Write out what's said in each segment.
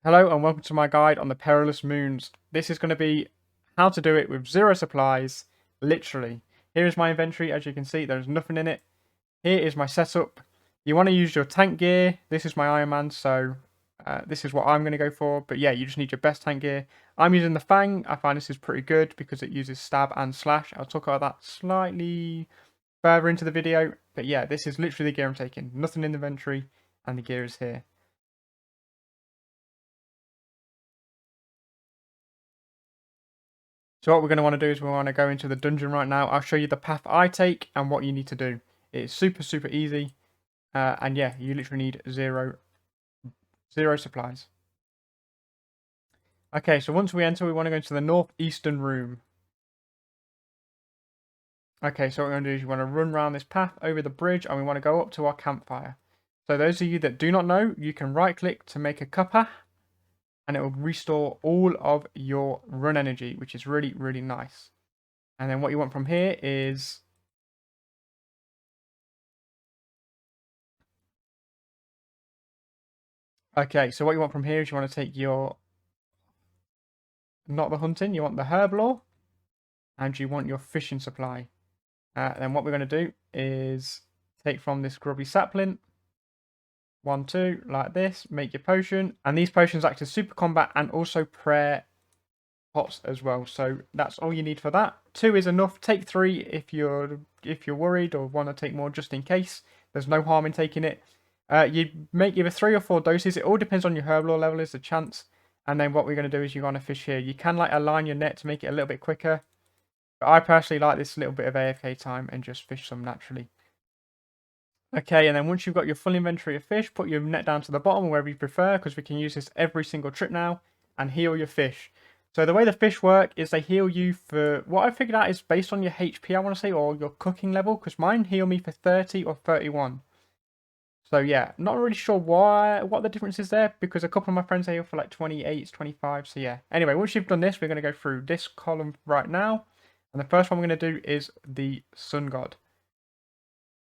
Hello and welcome to my guide on the Perilous Moons. This is going to be how to do it with zero supplies, literally. Here is my inventory. As you can see, there's nothing in it. Here is my setup. You want to use your tank gear. This is my Iron Man, so this is what I'm going to go for. But yeah, you just need your best tank gear. I'm using the Fang. I find this is pretty good because it uses stab and slash. I'll talk about that slightly further into the video. But yeah, this is literally the gear I'm taking. Nothing in the inventory, and the gear is here. So what we're going to want to do is we want to go into the dungeon right now. I'll show you the path I take and what you need to do. It's super easy. And yeah, you literally need zero supplies. Okay, so once we enter, we want to go into the northeastern room. Okay, so what we're going to do is you want to run around this path over the bridge and we want to go up to our campfire. So those of you that do not know, you can right click to make a cuppa and it will restore all of your run energy, which is really nice. And then what you want from here is okay, so what you want from here is you want to take your, not the hunting, you want the herb lore, and you want your fishing supply. Then what we're going to do is take from this grubby sapling, 1, 2, like this, make your potion, and these potions act as super combat and also prayer pots as well. So that's all you need for that. 2 is enough. Take 3 if you're worried or want to take more just in case. There's no harm in taking it. You make either 3 or 4 doses. It all depends on your herb lore level is the chance. And then what we're going to do is you're going to fish here. You can like align your net to make it a little bit quicker. But I personally like this little bit of AFK time and just fish some naturally. Okay, and then once you've got your full inventory of fish, put your net down to the bottom wherever you prefer, because we can use this every single trip now, and heal your fish. So the way the fish work is they heal you for, what I figured out is based on your HP, I want to say, or your cooking level, because mine heal me for 30 or 31. So yeah, not really sure what the difference is there, because a couple of my friends heal for like 28, 25, so yeah. Anyway, once you've done this, we're going to go through this column right now, and the first one we're going to do is the Sun God.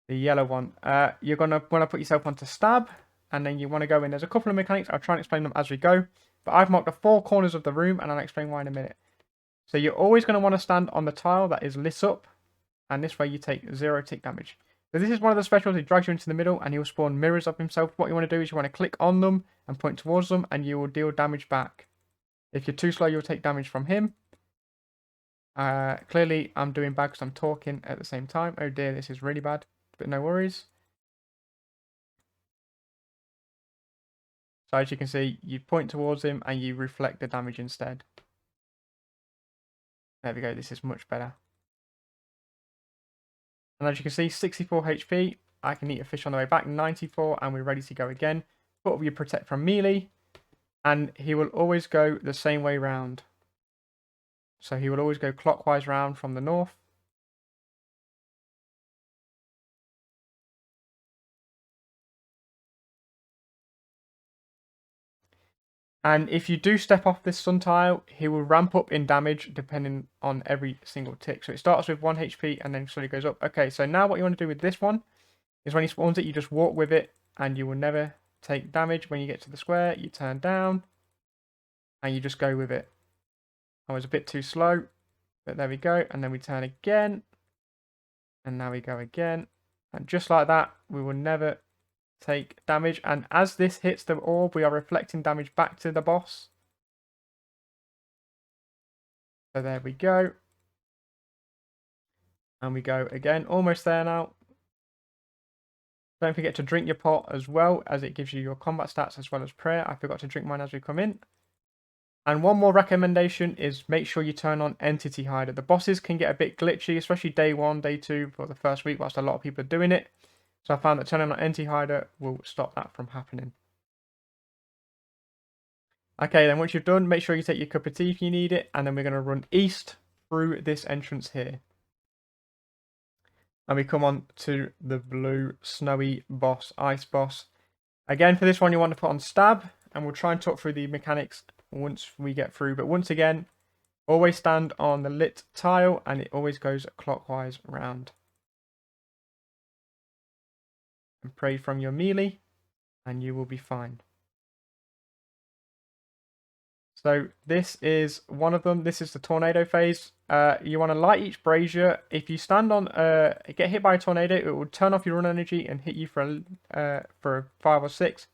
The yellow one. You're going to want to put yourself onto stab, and then you want to go in. There's a couple of mechanics. I'll try and explain them as we go. But I've marked the 4 corners of the room, and I'll explain why in a minute. So you're always going to want to stand on the tile that is lit up, and this way you take 0 tick damage. So this is one of the specials. He drags you into the middle, and he'll spawn mirrors of himself. What you want to do is you want to click on them and point towards them, and you will deal damage back. If you're too slow, you'll take damage from him. Clearly, I'm doing bad because I'm talking at the same time. Oh dear, this is really bad, but no worries. So as you can see, you point towards him and you reflect the damage instead. There we go, this is much better. And as you can see, 64 HP. I can eat a fish on the way back, 94, and we're ready to go again. Put up your protect from melee, and he will always go the same way round. So he will always go clockwise round from the north. And if you do step off this sun tile, he will ramp up in damage depending on every single tick. So it starts with 1 HP and then slowly goes up. Okay, so now what you want to do with this one is when he spawns it, you just walk with it and you will never take damage. When you get to the square, you turn down and you just go with it. I was a bit too slow, but there we go. And then we turn again. And now we go again. And just like that, we will never take damage. And as this hits the orb, we are reflecting damage back to the boss. So there we go. And we go again, almost there now. Don't forget to drink your pot as well, as it gives you your combat stats as well as prayer. I forgot to drink mine as we come in. And one more recommendation is make sure you turn on Entity Hider. The bosses can get a bit glitchy, especially day 1, day 2, for the first week, whilst a lot of people are doing it. So I found that turning on Entity Hider will stop that from happening. Okay, then once you've done, make sure you take your cup of tea if you need it, and then we're going to run east through this entrance here. And we come on to the blue snowy boss, ice boss. Again, for this one, you want to put on stab, and we'll try and talk through the mechanics once we get through. But once again, always stand on the lit tile, and it always goes clockwise round. And pray from your melee, and you will be fine. So this is one of them. This is the tornado phase. You want to light each brazier. If you stand on, get hit by a tornado, it will turn off your run energy and hit you for a 5 or 6.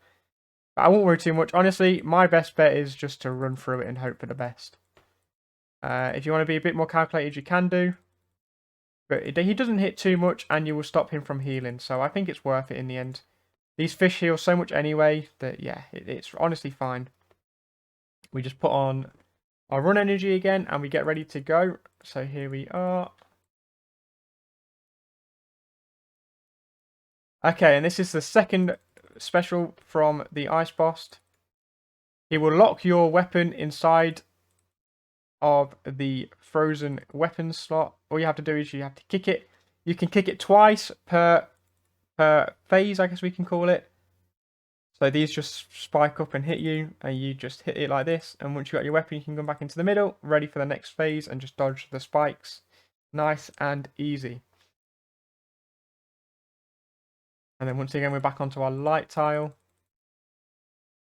But I won't worry too much. Honestly, my best bet is just to run through it and hope for the best. If you want to be a bit more calculated, you can do. But he doesn't hit too much and you will stop him from healing. So I think it's worth it in the end. These fish heal so much anyway that, yeah, it's honestly fine. We just put on our run energy again and we get ready to go. So here we are. Okay, and this is the second special from the ice boss. He will lock your weapon inside of the frozen weapons slot. All you have to do is you have to kick it. You can kick it twice per phase, I guess we can call it. So these just spike up and hit you, and you just hit it like this. And once you got your weapon, you can come back into the middle, ready for the next phase, and just dodge the spikes. Nice and easy. And then once again, we're back onto our light tile.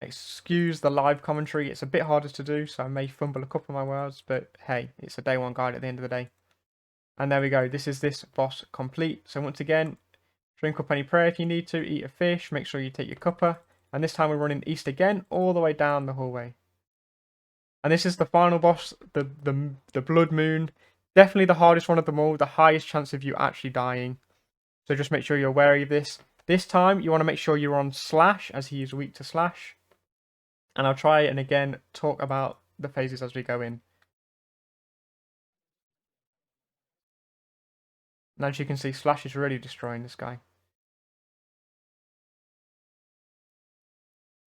Excuse the live commentary. It's a bit harder to do, so I may fumble a couple of my words. But hey, it's a day one guide at the end of the day. And there we go. This is this boss complete. So once again, drink up any prayer if you need to. Eat a fish. Make sure you take your cuppa. And this time we're running east again, all the way down the hallway. And this is the final boss, the Blood Moon. Definitely the hardest one of them all. The highest chance of you actually dying. So just make sure you're wary of this. This time you want to make sure you're on slash, as he is weak to slash. And I'll try and again talk about the phases as we go in. And as you can see, slash is really destroying this guy.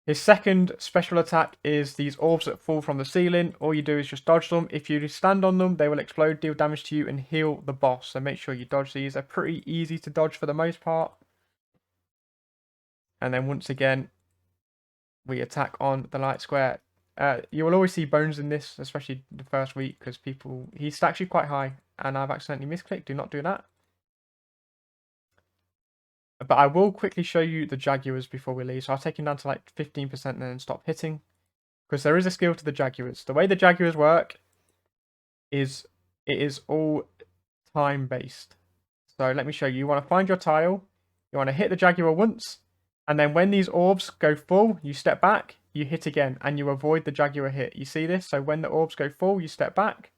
His second special attack is these orbs that fall from the ceiling. All you do is just dodge them. If you stand on them, they will explode, deal damage to you, and heal the boss. So make sure you dodge these. They're pretty easy to dodge for the most part. And then once again, we attack on the light square. You will always see bones in this, especially the first week, because he's actually quite high. And I've accidentally misclicked. Do not do that. But I will quickly show you the Jaguars before we leave. So I'll take him down to like 15% and then stop hitting. Because there is a skill to the Jaguars. The way the Jaguars work is it is all time based. So let me show you. You want to find your tile. You want to hit the Jaguar once. And then when these orbs go full, you step back, you hit again, and you avoid the Jaguar hit. You see this? So when the orbs go full, you step back.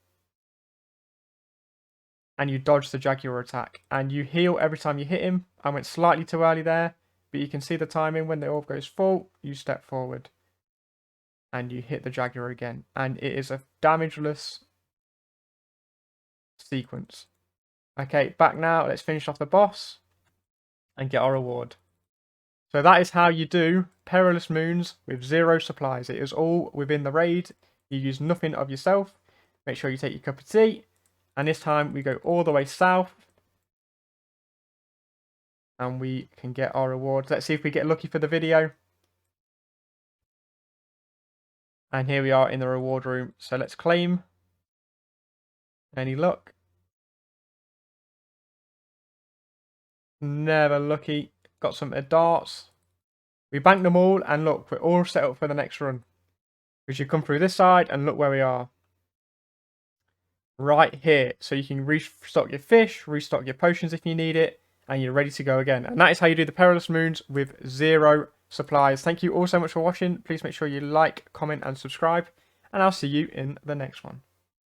And you dodge the Jaguar attack. And you heal every time you hit him. I went slightly too early there. But you can see the timing. When the orb goes full, you step forward. And you hit the Jaguar again. And it is a damageless sequence. Okay, back now. Let's finish off the boss. And get our reward. So that is how you do Perilous Moons with 0 supplies. It is all within the raid. You use nothing of yourself. Make sure you take your cup of tea. And this time we go all the way south. And we can get our rewards. Let's see if we get lucky for the video. And here we are in the reward room. So let's claim. Any luck? Never lucky. Got some darts. We banked them all. And look, we're all set up for the next run. We should come through this side and look where we are. Right here. So you can restock your fish, restock your potions if you need it, and you're ready to go again. And that is how you do the Perilous Moons with 0 supplies. Thank you all so much for watching. Please make sure you like, comment, and subscribe, and I'll see you in the next one.